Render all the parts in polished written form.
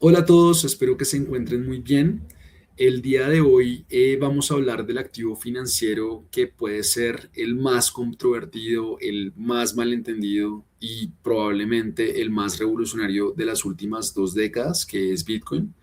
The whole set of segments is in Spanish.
Hola a todos, espero que se encuentren muy bien. El día de hoy vamos a hablar del activo financiero que puede ser el más controvertido, el más malentendido y probablemente el más revolucionario de las últimas 2 décadas, que es Bitcoin.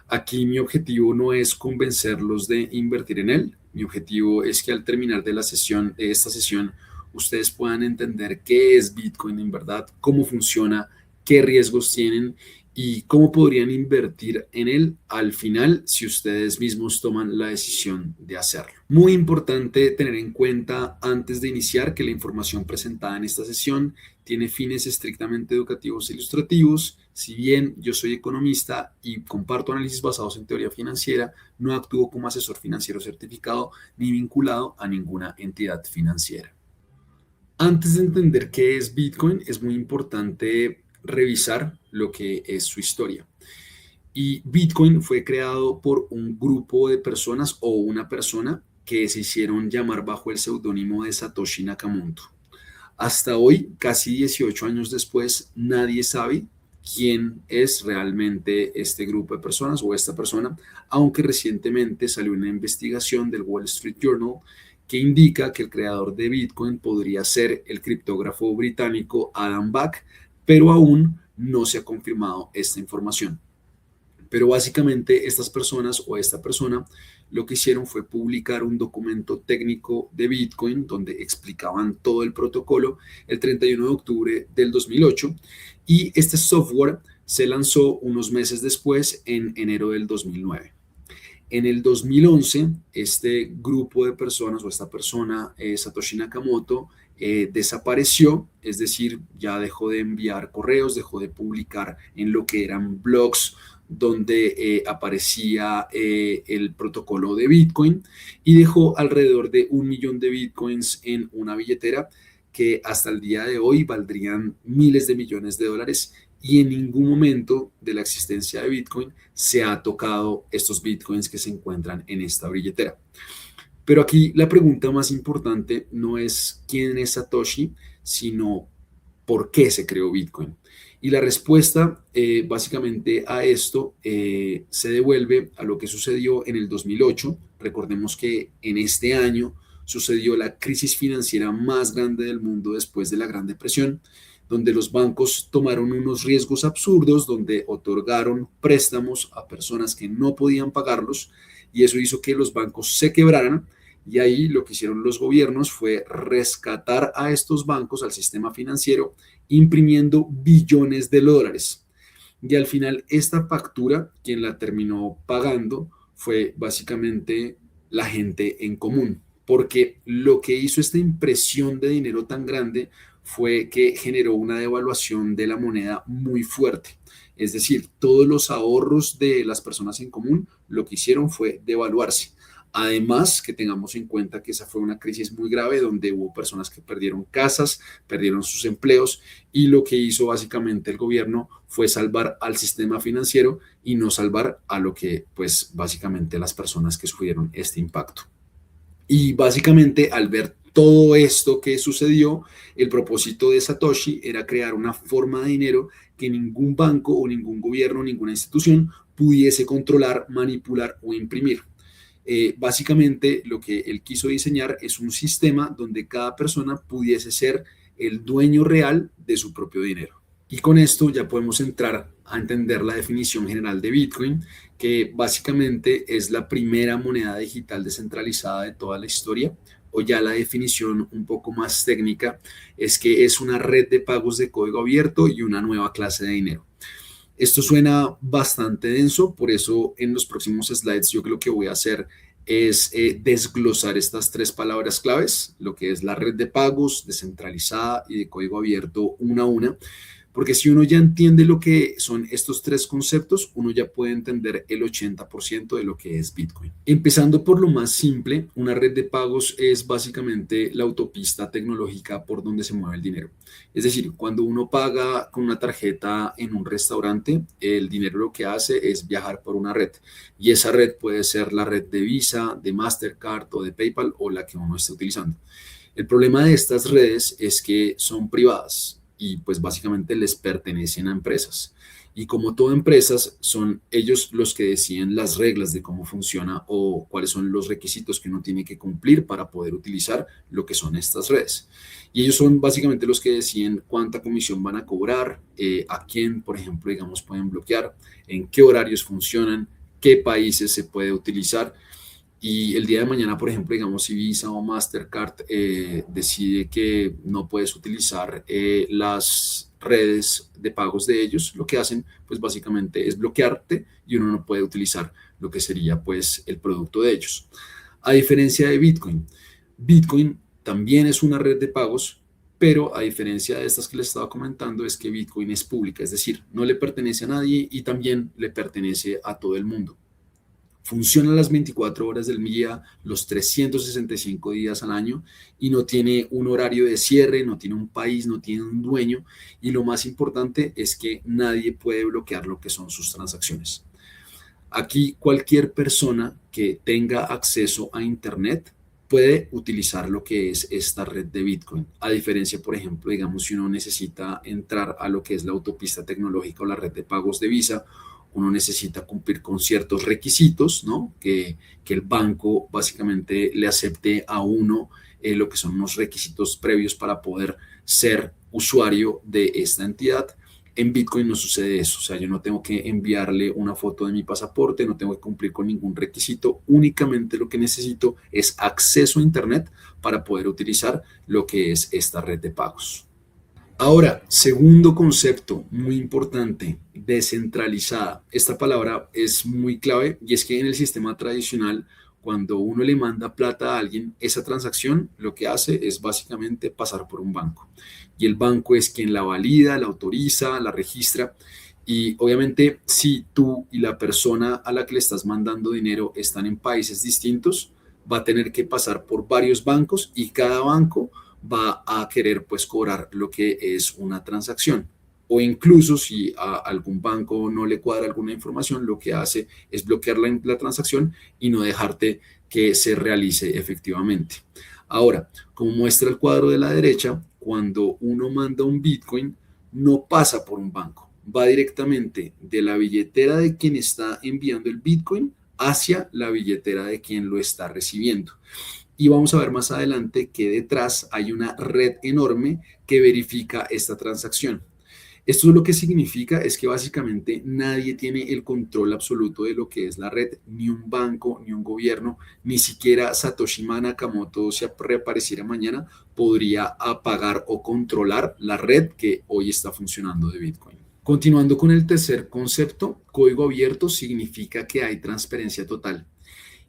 Aquí mi objetivo no es convencerlos de invertir en él. Mi objetivo es que al terminar de esta sesión, ustedes puedan entender qué es Bitcoin en verdad, cómo funciona, qué riesgos tienen y cómo podrían invertir en él al final si ustedes mismos toman la decisión de hacerlo. Muy importante tener en cuenta antes de iniciar que la información presentada en esta sesión tiene fines estrictamente educativos e ilustrativos. Si bien yo soy economista y comparto análisis basados en teoría financiera, no actúo como asesor financiero certificado ni vinculado a ninguna entidad financiera. Antes de entender qué es Bitcoin, es muy importante revisar lo que es su historia. Y Bitcoin fue creado por un grupo de personas o una persona que se hicieron llamar bajo el seudónimo de Satoshi Nakamoto. Hasta hoy, casi 18 años después, nadie sabe quién es realmente este grupo de personas o esta persona, aunque recientemente salió una investigación del Wall Street Journal que indica que el creador de Bitcoin podría ser el criptógrafo británico Adam Back, pero aún no se ha confirmado esta información. Pero básicamente estas personas o esta persona lo que hicieron fue publicar un documento técnico de Bitcoin donde explicaban todo el protocolo el 31 de octubre del 2008 y este software se lanzó unos meses después en enero del 2009. En el 2011, este grupo de personas o esta persona, Satoshi Nakamoto, desapareció, es decir, ya dejó de enviar correos, dejó de publicar en lo que eran blogs donde aparecía el protocolo de Bitcoin y dejó alrededor de 1 millón de Bitcoins en una billetera que hasta el día de hoy valdrían miles de millones de dólares y en ningún momento de la existencia de Bitcoin se ha tocado estos Bitcoins que se encuentran en esta billetera. Pero aquí la pregunta más importante no es quién es Satoshi, sino por qué se creó Bitcoin. Y la respuesta básicamente a esto se devuelve a lo que sucedió en el 2008. Recordemos que en este año sucedió la crisis financiera más grande del mundo después de la Gran Depresión, donde los bancos tomaron unos riesgos absurdos, donde otorgaron préstamos a personas que no podían pagarlos y eso hizo que los bancos se quebraran y ahí lo que hicieron los gobiernos fue rescatar a estos bancos, al sistema financiero, imprimiendo billones de dólares. Y al final esta factura, quien la terminó pagando fue básicamente la gente en común, porque lo que hizo esta impresión de dinero tan grande fue que generó una devaluación de la moneda muy fuerte. Es decir, todos los ahorros de las personas en común lo que hicieron fue devaluarse. Además, que tengamos en cuenta que esa fue una crisis muy grave donde hubo personas que perdieron casas, perdieron sus empleos y lo que hizo básicamente el gobierno fue salvar al sistema financiero y no salvar a lo que, pues, básicamente las personas que sufrieron este impacto. Y básicamente al ver todo esto que sucedió, el propósito de Satoshi era crear una forma de dinero que ningún banco o ningún gobierno, ninguna institución pudiese controlar, manipular o imprimir. Básicamente lo que él quiso diseñar es un sistema donde cada persona pudiese ser el dueño real de su propio dinero. Y con esto ya podemos entrar a entender la definición general de Bitcoin, que básicamente es la primera moneda digital descentralizada de toda la historia, o ya la definición un poco más técnica es que es una red de pagos de código abierto y una nueva clase de dinero. Esto suena bastante denso, por eso en los próximos slides yo creo que voy a hacer es desglosar estas 3 palabras claves, lo que es la red de pagos descentralizada y de código abierto una a una, porque si uno ya entiende lo que son estos 3 conceptos, uno ya puede entender el 80% de lo que es Bitcoin. Empezando por lo más simple, una red de pagos es básicamente la autopista tecnológica por donde se mueve el dinero. Es decir, cuando uno paga con una tarjeta en un restaurante, el dinero lo que hace es viajar por una red. Y esa red puede ser la red de Visa, de Mastercard o de PayPal o la que uno esté utilizando. El problema de estas redes es que son privadas y pues básicamente les pertenecen a empresas. Y como todas empresas, son ellos los que deciden las reglas de cómo funciona o cuáles son los requisitos que uno tiene que cumplir para poder utilizar lo que son estas redes. Y ellos son básicamente los que deciden cuánta comisión van a cobrar, a quién, por ejemplo, digamos, pueden bloquear, en qué horarios funcionan, qué países se puede utilizar. Y el día de mañana, por ejemplo, digamos, si Visa o Mastercard decide que no puedes utilizar las redes de pagos de ellos, lo que hacen, pues básicamente es bloquearte y uno no puede utilizar lo que sería, pues, el producto de ellos. A diferencia de Bitcoin, Bitcoin también es una red de pagos, pero a diferencia de estas que les estaba comentando, es que Bitcoin es pública, es decir, no le pertenece a nadie y también le pertenece a todo el mundo. Funciona las 24 horas del día, los 365 días al año y no tiene un horario de cierre, no tiene un país, no tiene un dueño y lo más importante es que nadie puede bloquear lo que son sus transacciones. Aquí cualquier persona que tenga acceso a Internet puede utilizar lo que es esta red de Bitcoin. A diferencia, por ejemplo, digamos, si uno necesita entrar a lo que es la autopista tecnológica o la red de pagos de Visa, uno necesita cumplir con ciertos requisitos, ¿no? Que el banco básicamente le acepte a uno lo que son unos requisitos previos para poder ser usuario de esta entidad. En Bitcoin no sucede eso, o sea, yo no tengo que enviarle una foto de mi pasaporte, no tengo que cumplir con ningún requisito, únicamente lo que necesito es acceso a Internet para poder utilizar lo que es esta red de pagos. Ahora, segundo concepto muy importante, descentralizada. Esta palabra es muy clave y es que en el sistema tradicional, cuando uno le manda plata a alguien, esa transacción lo que hace es básicamente pasar por un banco. Y el banco es quien la valida, la autoriza, la registra. Y obviamente si tú y la persona a la que le estás mandando dinero están en países distintos, va a tener que pasar por varios bancos y cada banco va a querer pues cobrar lo que es una transacción. O incluso si a algún banco no le cuadra alguna información, lo que hace es bloquear la transacción y no dejarte que se realice efectivamente. Ahora, como muestra el cuadro de la derecha, cuando uno manda un Bitcoin, no pasa por un banco, va directamente de la billetera de quien está enviando el Bitcoin hacia la billetera de quien lo está recibiendo. Y vamos a ver más adelante que detrás hay una red enorme que verifica esta transacción. Esto lo que significa es que básicamente nadie tiene el control absoluto de lo que es la red, ni un banco, ni un gobierno, ni siquiera Satoshi Nakamoto, si reapareciera mañana, podría apagar o controlar la red que hoy está funcionando de Bitcoin. Continuando con el tercer concepto, código abierto significa que hay transparencia total.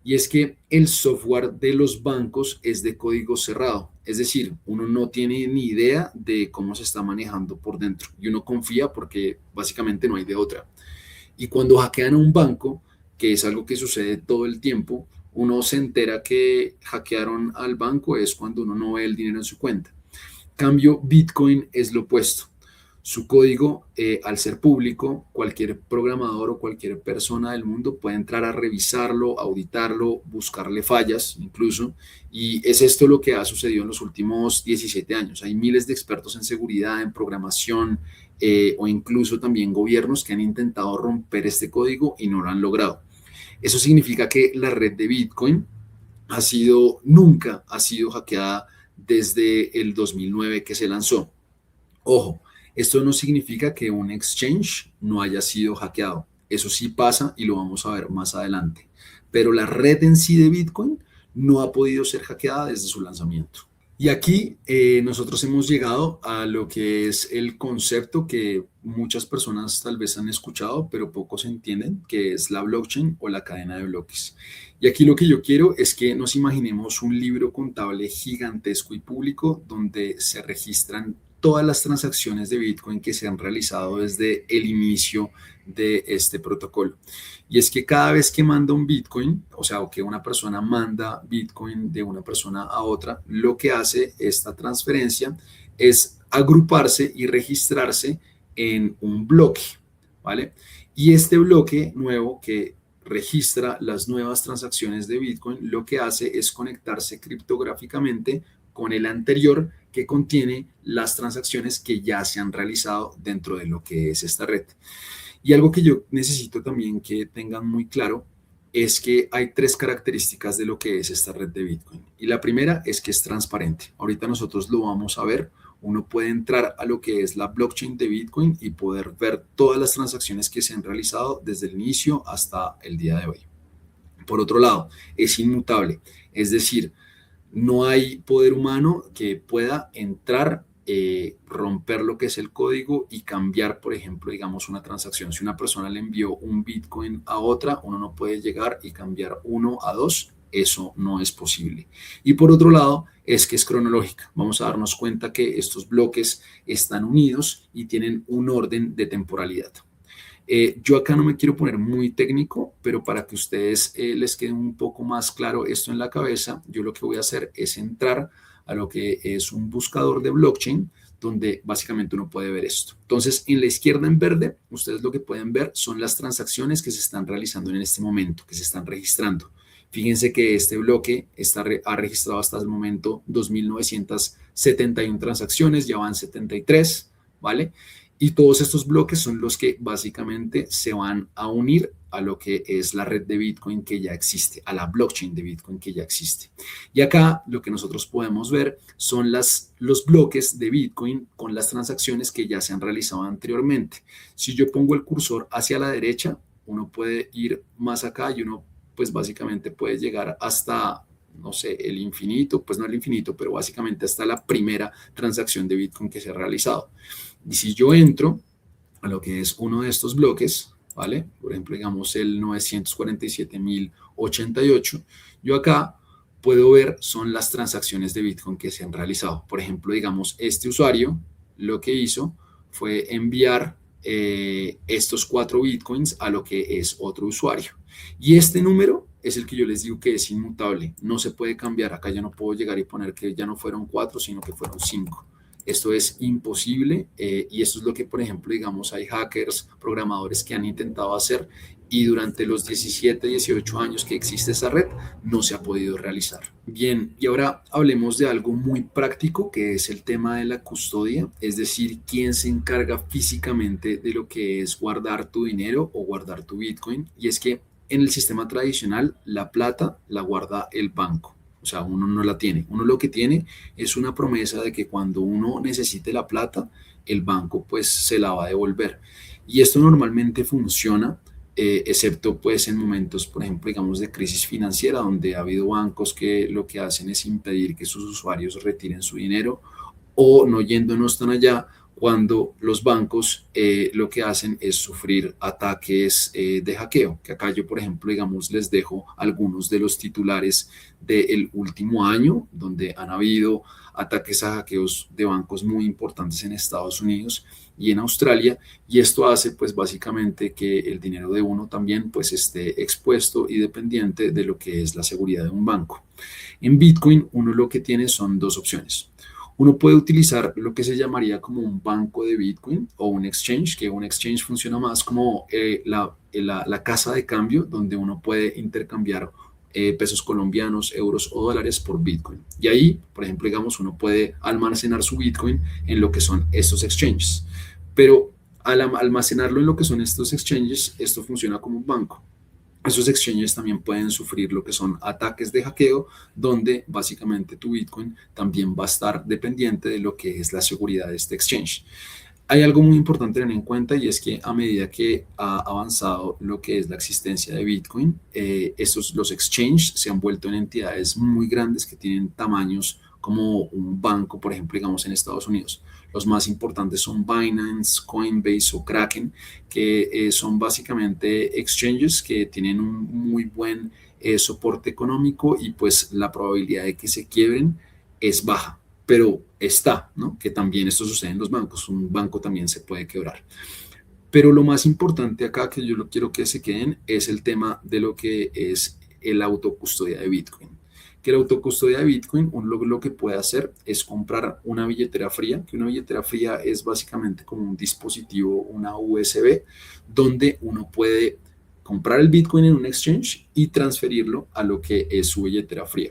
Y es que el software de los bancos es de código cerrado, es decir, uno no tiene ni idea de cómo se está manejando por dentro y uno confía porque básicamente no hay de otra. Y cuando hackean a un banco, que es algo que sucede todo el tiempo, uno se entera que hackearon al banco es cuando uno no ve el dinero en su cuenta. Cambio, Bitcoin es lo opuesto. Su código, al ser público, cualquier programador o cualquier persona del mundo puede entrar a revisarlo, auditarlo, buscarle fallas incluso. Y es esto lo que ha sucedido en los últimos 17 años. Hay miles de expertos en seguridad, en programación o incluso también gobiernos que han intentado romper este código y no lo han logrado. Eso significa que la red de Bitcoin nunca ha sido hackeada desde el 2009 que se lanzó. Ojo, esto no significa que un exchange no haya sido hackeado. Eso sí pasa y lo vamos a ver más adelante. Pero la red en sí de Bitcoin no ha podido ser hackeada desde su lanzamiento. Y aquí nosotros hemos llegado a lo que es el concepto que muchas personas tal vez han escuchado, pero pocos entienden, que es la blockchain o la cadena de bloques. Y aquí lo que yo quiero es que nos imaginemos un libro contable gigantesco y público donde se registran todas las transacciones de Bitcoin que se han realizado desde el inicio de este protocolo. Y es que cada vez que manda un Bitcoin, o sea, o que una persona manda Bitcoin de una persona a otra, lo que hace esta transferencia es agruparse y registrarse en un bloque, ¿vale? Y este bloque nuevo que registra las nuevas transacciones de Bitcoin, lo que hace es conectarse criptográficamente con el anterior que contiene las transacciones que ya se han realizado dentro de lo que es esta red. Y algo que yo necesito también que tengan muy claro es que hay tres características de lo que es esta red de Bitcoin. Y la primera es que es transparente. Ahorita nosotros lo vamos a ver. Uno puede entrar a lo que es la blockchain de Bitcoin y poder ver todas las transacciones que se han realizado desde el inicio hasta el día de hoy. Por otro lado, es inmutable. Es decir, no hay poder humano que pueda entrar, romper lo que es el código y cambiar, por ejemplo, digamos, una transacción. Si una persona le envió un Bitcoin a otra, uno no puede llegar y cambiar uno a dos. Eso no es posible. Y por otro lado, es que es cronológica. Vamos a darnos cuenta que estos bloques están unidos y tienen un orden de temporalidad. Yo acá no me quiero poner muy técnico, pero para que ustedes les quede un poco más claro esto en la cabeza, yo lo que voy a hacer es entrar a lo que es un buscador de blockchain, donde básicamente uno puede ver esto. Entonces, en la izquierda en verde, ustedes lo que pueden ver son las transacciones que se están realizando en este momento, que se están registrando. Fíjense que este bloque ha registrado hasta el momento 2.971 transacciones, ya van 73, ¿vale? Y todos estos bloques son los que básicamente se van a unir a lo que es la red de Bitcoin que ya existe, a la blockchain de Bitcoin que ya existe. Y acá lo que nosotros podemos ver son los bloques de Bitcoin con las transacciones que ya se han realizado anteriormente. Si yo pongo el cursor hacia la derecha, uno puede ir más acá y uno pues básicamente puede llegar hasta, no sé, el infinito, pues no el infinito, pero básicamente hasta la primera transacción de Bitcoin que se ha realizado. Y si yo entro a lo que es uno de estos bloques, ¿vale? Por ejemplo, digamos el 947.088, yo acá puedo ver son las transacciones de Bitcoin que se han realizado. Por ejemplo, digamos, este usuario lo que hizo fue enviar estos 4 Bitcoins a lo que es otro usuario. Y este número es el que yo les digo que es inmutable, no se puede cambiar. Acá ya no puedo llegar y poner que ya no fueron 4, sino que fueron 5. Esto es imposible y esto es lo que, por ejemplo, digamos, hay hackers, programadores que han intentado hacer y durante los 17, 18 años que existe esa red no se ha podido realizar. Bien, y ahora hablemos de algo muy práctico que es el tema de la custodia, es decir, quién se encarga físicamente de lo que es guardar tu dinero o guardar tu Bitcoin. Y es que en el sistema tradicional la plata la guarda el banco. O sea, uno no la tiene. Uno lo que tiene es una promesa de que cuando uno necesite la plata, el banco pues se la va a devolver. Y esto normalmente funciona, excepto pues en momentos, por ejemplo, digamos de crisis financiera, donde ha habido bancos que lo que hacen es impedir que sus usuarios retiren su dinero o no yéndonos tan allá, cuando los bancos lo que hacen es sufrir ataques de hackeo, que acá yo, por ejemplo, digamos, les dejo algunos de los titulares del último año, donde han habido ataques a hackeos de bancos muy importantes en Estados Unidos y en Australia, y esto hace pues básicamente que el dinero de uno también pues esté expuesto y dependiente de lo que es la seguridad de un banco. En Bitcoin uno lo que tiene son dos opciones. Uno puede utilizar lo que se llamaría como un banco de Bitcoin o un exchange, que un exchange funciona más como la casa de cambio donde uno puede intercambiar pesos colombianos, euros o dólares por Bitcoin. Y ahí, por ejemplo, digamos, uno puede almacenar su Bitcoin en lo que son estos exchanges. Pero al almacenarlo en lo que son estos exchanges, esto funciona como un banco. Esos exchanges también pueden sufrir lo que son ataques de hackeo, donde básicamente tu Bitcoin también va a estar dependiente de lo que es la seguridad de este exchange. Hay algo muy importante tener en cuenta y es que a medida que ha avanzado lo que es la existencia de Bitcoin, los exchanges se han vuelto en entidades muy grandes que tienen tamaños como un banco, por ejemplo, digamos en Estados Unidos. Los más importantes son Binance, Coinbase o Kraken, que son básicamente exchanges que tienen un muy buen soporte económico y pues la probabilidad de que se quiebren es baja, pero está, ¿no? Que también esto sucede en los bancos, un banco también se puede quebrar. Pero lo más importante acá que yo lo quiero que se queden es el tema de lo que es el autocustodia de Bitcoin. Que la autocustodia de Bitcoin, uno lo que puede hacer es comprar una billetera fría, que una billetera fría es básicamente como un dispositivo, una USB, donde uno puede comprar el Bitcoin en un exchange y transferirlo a lo que es su billetera fría.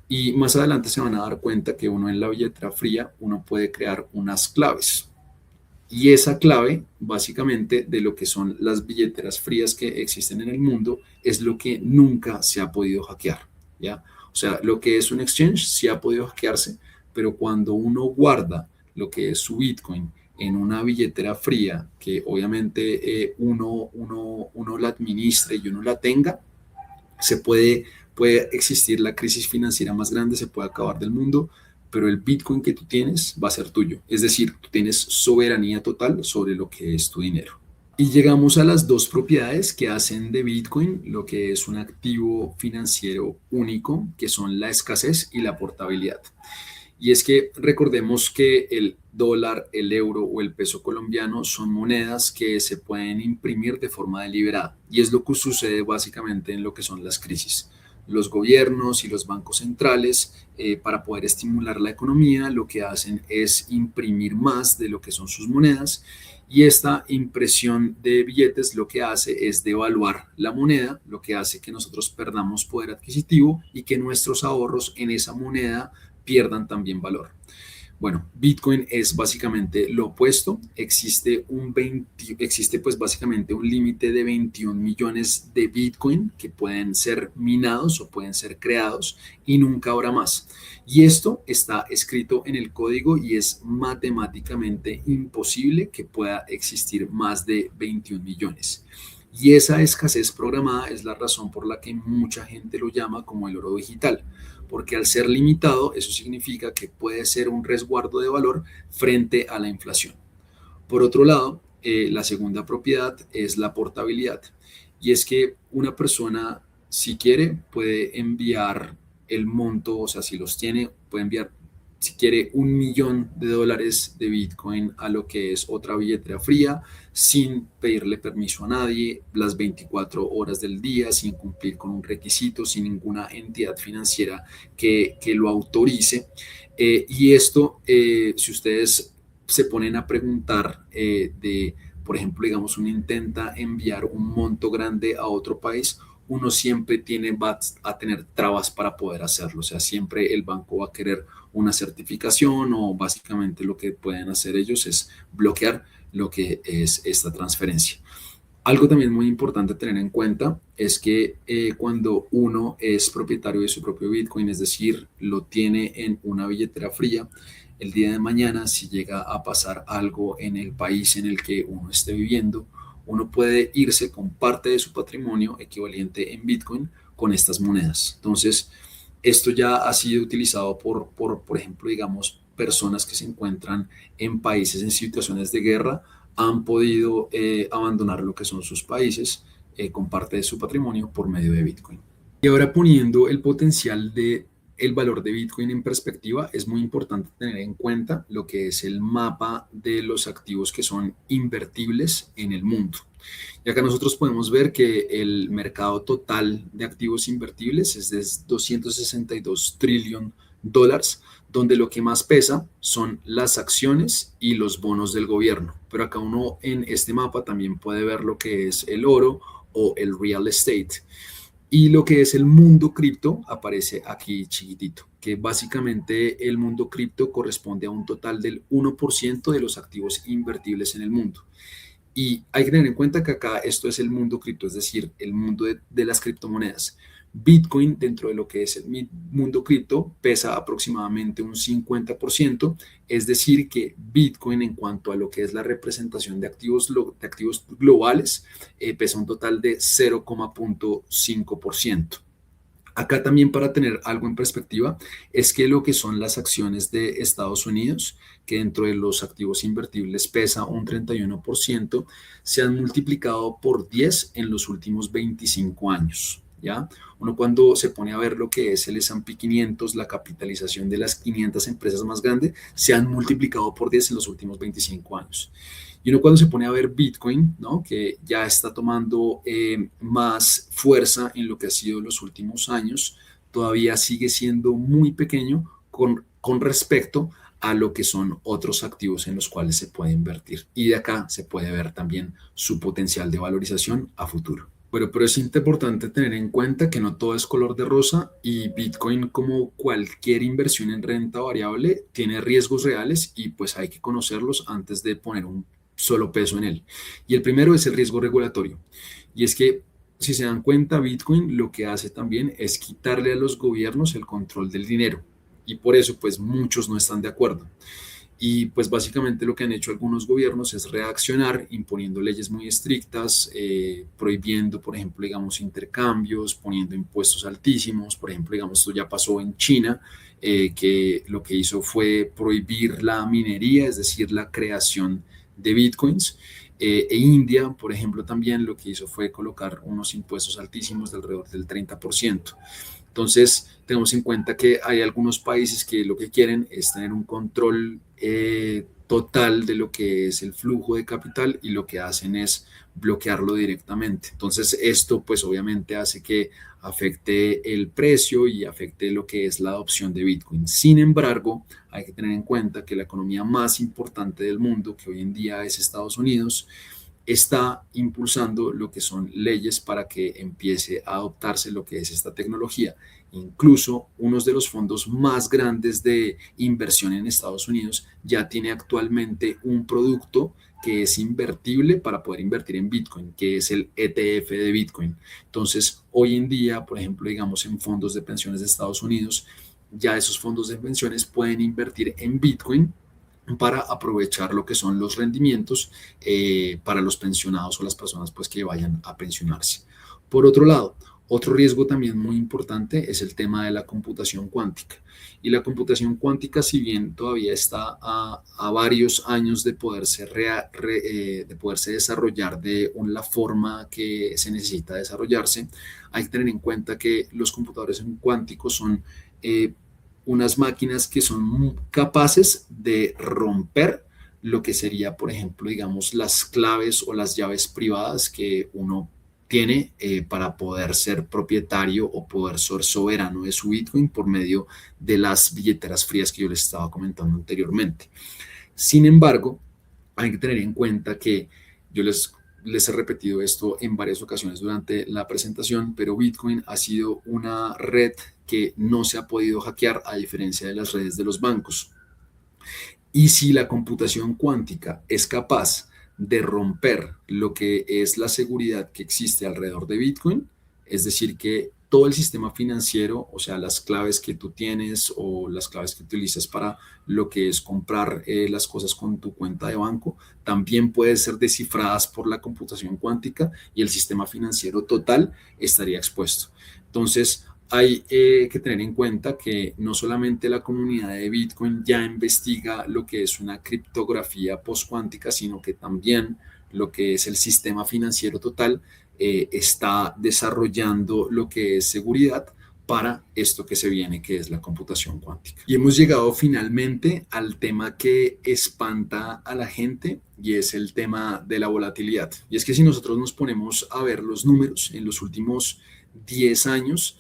Y más adelante se van a dar cuenta que uno en la billetera fría, uno puede crear unas claves. Y esa clave, básicamente, de lo que son las billeteras frías que existen en el mundo, es lo que nunca se ha podido hackear, ¿ya? O sea, lo que es un exchange sí ha podido hackearse, pero cuando uno guarda lo que es su Bitcoin en una billetera fría, que obviamente uno la administre y uno la tenga, puede existir la crisis financiera más grande, se puede acabar del mundo, pero el Bitcoin que tú tienes va a ser tuyo. Es decir, tú tienes soberanía total sobre lo que es tu dinero. Y llegamos a las dos propiedades que hacen de Bitcoin lo que es un activo financiero único, que son la escasez y la portabilidad. Y es que recordemos que el dólar, el euro o el peso colombiano son monedas que se pueden imprimir de forma deliberada. Y es lo que sucede básicamente en lo que son las crisis. Los gobiernos y los bancos centrales, para poder estimular la economía, lo que hacen es imprimir más de lo que son sus monedas. Y esta impresión de billetes lo que hace es devaluar la moneda, lo que hace que nosotros perdamos poder adquisitivo y que nuestros ahorros en esa moneda pierdan también valor. Bueno, Bitcoin es básicamente lo opuesto. Existe pues básicamente un límite de 21 millones de Bitcoin que pueden ser minados o pueden ser creados y nunca habrá más. Y esto está escrito en el código y es matemáticamente imposible que pueda existir más de 21 millones. Y esa escasez programada es la razón por la que mucha gente lo llama como el oro digital, porque al ser limitado, eso significa que puede ser un resguardo de valor frente a la inflación. Por otro lado, la segunda propiedad es la portabilidad, y es que una persona, si quiere, puede enviar el monto, o sea, si los tiene, puede enviar, si quiere, $1 millón de Bitcoin a lo que es otra billetera fría, sin pedirle permiso a nadie, las 24 horas del día, sin cumplir con un requisito, sin ninguna entidad financiera que lo autorice. Y esto, si ustedes se ponen a preguntar por ejemplo, digamos, uno intenta enviar un monto grande a otro país, uno siempre va a tener trabas para poder hacerlo. O sea, siempre el banco va a querer una certificación o básicamente lo que pueden hacer ellos es bloquear lo que es esta transferencia. Algo también muy importante tener en cuenta es que cuando uno es propietario de su propio Bitcoin, es decir, lo tiene en una billetera fría, el día de mañana, si llega a pasar algo en el país en el que uno esté viviendo, uno puede irse con parte de su patrimonio equivalente en Bitcoin con estas monedas. Entonces, esto ya ha sido utilizado por ejemplo, digamos, personas que se encuentran en países en situaciones de guerra han podido abandonar lo que son sus países con parte de su patrimonio por medio de Bitcoin. Y ahora poniendo el potencial de el valor de Bitcoin en perspectiva, es muy importante tener en cuenta lo que es el mapa de los activos que son invertibles en el mundo. Y acá nosotros podemos ver que el mercado total de activos invertibles es de 262 trillones de dólares, donde lo que más pesa son las acciones y los bonos del gobierno. Pero acá uno en este mapa también puede ver lo que es el oro o el real estate. Y lo que es el mundo cripto aparece aquí chiquitito, que básicamente el mundo cripto corresponde a un total del 1% de los activos invertibles en el mundo. Y hay que tener en cuenta que acá esto es el mundo cripto, es decir, el mundo de las criptomonedas. Bitcoin dentro de lo que es el mundo cripto pesa aproximadamente un 50%, es decir, que Bitcoin en cuanto a lo que es la representación de activos globales pesa un total de 0,5%. Acá también para tener algo en perspectiva es que lo que son las acciones de Estados Unidos, que dentro de los activos invertibles pesa un 31%, se han multiplicado por 10 en los últimos 25 años. ¿Ya? Uno cuando se pone a ver lo que es el S&P 500, la capitalización de las 500 empresas más grandes, se han multiplicado por 10 en los últimos 25 años. Y uno cuando se pone a ver Bitcoin, ¿no? Que ya está tomando más fuerza en lo que ha sido los últimos años, todavía sigue siendo muy pequeño con respecto a lo que son otros activos en los cuales se puede invertir. Y de acá se puede ver también su potencial de valorización a futuro. Bueno, pero es importante tener en cuenta que no todo es color de rosa y Bitcoin, como cualquier inversión en renta variable, tiene riesgos reales y pues hay que conocerlos antes de poner solo peso en él. Y el primero es el riesgo regulatorio. Y es que, si se dan cuenta, Bitcoin lo que hace también es quitarle a los gobiernos el control del dinero. Y por eso, pues muchos no están de acuerdo. Y pues básicamente lo que han hecho algunos gobiernos es reaccionar imponiendo leyes muy estrictas, prohibiendo, por ejemplo, digamos, intercambios, poniendo impuestos altísimos. Por ejemplo, digamos, esto ya pasó en China, que lo que hizo fue prohibir la minería, es decir, la creación de bitcoins. India, por ejemplo, también lo que hizo fue colocar unos impuestos altísimos de alrededor del 30%. Entonces, tenemos en cuenta que hay algunos países que lo que quieren es tener un control total de lo que es el flujo de capital y lo que hacen es bloquearlo directamente. Entonces, esto pues obviamente hace que afecte el precio y afecte lo que es la adopción de Bitcoin. Sin embargo, hay que tener en cuenta que la economía más importante del mundo, que hoy en día es Estados Unidos, está impulsando lo que son leyes para que empiece a adoptarse lo que es esta tecnología. Incluso uno de los fondos más grandes de inversión en Estados Unidos ya tiene actualmente un producto que es invertible para poder invertir en Bitcoin, que es el ETF de Bitcoin. Entonces, hoy en día, por ejemplo, digamos en fondos de pensiones de Estados Unidos, ya esos fondos de pensiones pueden invertir en Bitcoin para aprovechar lo que son los rendimientos para los pensionados o las personas pues, que vayan a pensionarse. Por otro lado, otro riesgo también muy importante es el tema de la computación cuántica. Y la computación cuántica, si bien todavía está a varios años de de poderse desarrollar de la forma que se necesita desarrollarse, hay que tener en cuenta que los computadores cuánticos son unas máquinas que son capaces de romper lo que sería, por ejemplo, digamos, las claves o las llaves privadas que uno tiene para poder ser propietario o poder ser soberano de su Bitcoin por medio de las billeteras frías que yo les estaba comentando anteriormente. Sin embargo, hay que tener en cuenta que yo les he repetido esto en varias ocasiones durante la presentación, pero Bitcoin ha sido una red que no se ha podido hackear a diferencia de las redes de los bancos. Y si la computación cuántica es capaz de romper lo que es la seguridad que existe alrededor de Bitcoin, es decir, que todo el sistema financiero, o sea, las claves que tú tienes o las claves que utilizas para lo que es comprar las cosas con tu cuenta de banco, también pueden ser descifradas por la computación cuántica y el sistema financiero total estaría expuesto. Entonces, hay que tener en cuenta que no solamente la comunidad de Bitcoin ya investiga lo que es una criptografía postcuántica, sino que también lo que es el sistema financiero total está desarrollando lo que es seguridad para esto que se viene, que es la computación cuántica. Y hemos llegado finalmente al tema que espanta a la gente y es el tema de la volatilidad. Y es que si nosotros nos ponemos a ver los números en los últimos 10 años,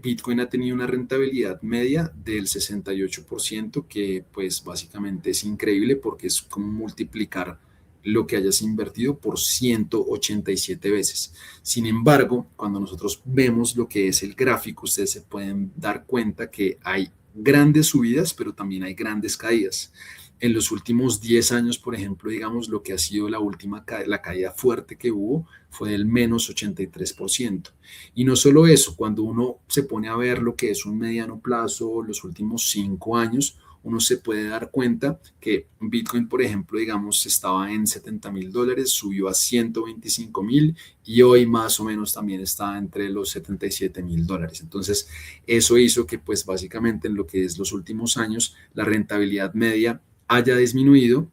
Bitcoin ha tenido una rentabilidad media del 68%, que pues básicamente es increíble porque es como multiplicar lo que hayas invertido por 187 veces. Sin embargo, cuando nosotros vemos lo que es el gráfico, ustedes se pueden dar cuenta que hay grandes subidas, pero también hay grandes caídas. En los últimos 10 años, por ejemplo, digamos, lo que ha sido la caída fuerte que hubo fue del menos 83%. Y no solo eso, cuando uno se pone a ver lo que es un mediano plazo, los últimos 5 años, uno se puede dar cuenta que Bitcoin, por ejemplo, digamos, estaba en $70,000, subió a 125,000 y hoy más o menos también está entre los $77,000. Entonces, eso hizo que, pues, básicamente en lo que es los últimos años, la rentabilidad media haya disminuido.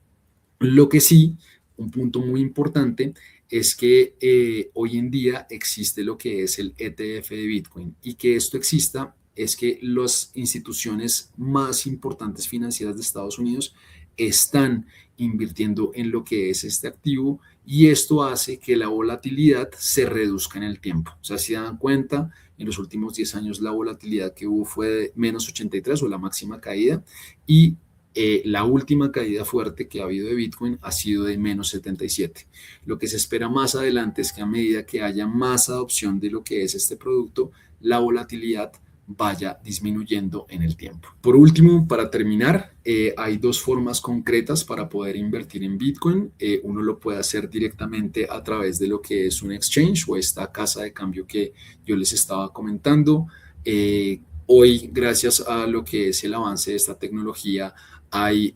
Lo que sí, un punto muy importante es que hoy en día existe lo que es el ETF de Bitcoin y que esto exista es que las instituciones más importantes financieras de Estados Unidos están invirtiendo en lo que es este activo y esto hace que la volatilidad se reduzca en el tiempo. O sea, si dan cuenta, en los últimos 10 años la volatilidad que hubo fue de menos 83 o la máxima caída y la última caída fuerte que ha habido de Bitcoin ha sido de menos 77. Lo que se espera más adelante es que a medida que haya más adopción de lo que es este producto, la volatilidad vaya disminuyendo en el tiempo. Por último, para terminar, hay dos formas concretas para poder invertir en Bitcoin. Uno lo puede hacer directamente a través de lo que es un exchange o esta casa de cambio que yo les estaba comentando. Hoy, gracias a lo que es el avance de esta tecnología, hay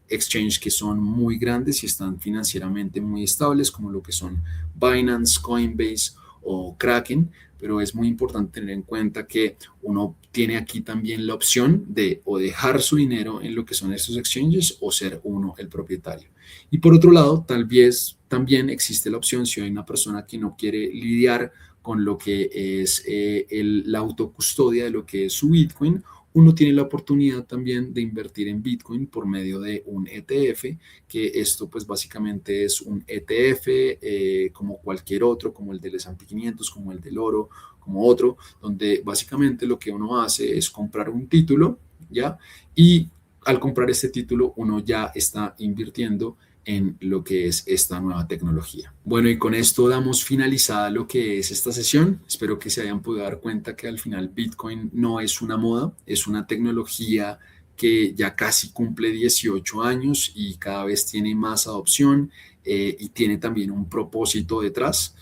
exchanges que son muy grandes y están financieramente muy estables, como lo que son Binance, Coinbase o Kraken, pero es muy importante tener en cuenta que uno tiene aquí también la opción de o dejar su dinero en lo que son estos exchanges o ser uno el propietario. Y por otro lado, tal vez también existe la opción si hay una persona que no quiere lidiar con lo que es la autocustodia de lo que es su Bitcoin, uno tiene la oportunidad también de invertir en Bitcoin por medio de un ETF, que esto pues básicamente es un ETF como cualquier otro, como el del S&P 500, como el del oro, como otro, donde básicamente lo que uno hace es comprar un título, ¿ya? Y al comprar este título uno ya está invirtiendo en lo que es esta nueva tecnología. Bueno, y con esto damos finalizada lo que es esta sesión. Espero que se hayan podido dar cuenta que al final Bitcoin no es una moda, es una tecnología que ya casi cumple 18 años y cada vez tiene más adopción y tiene también un propósito detrás,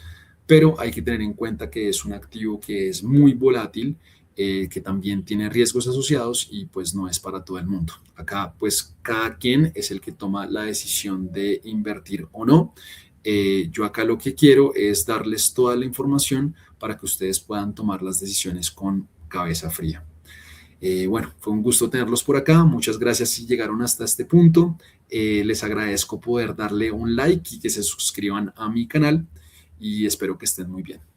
pero hay que tener en cuenta que es un activo que es muy volátil, que también tiene riesgos asociados y pues no es para todo el mundo. Acá pues cada quien es el que toma la decisión de invertir o no. Yo acá lo que quiero es darles toda la información para que ustedes puedan tomar las decisiones con cabeza fría. Bueno, fue un gusto tenerlos por acá. Muchas gracias si llegaron hasta este punto. Les agradezco poder darle un like y que se suscriban a mi canal y espero que estén muy bien.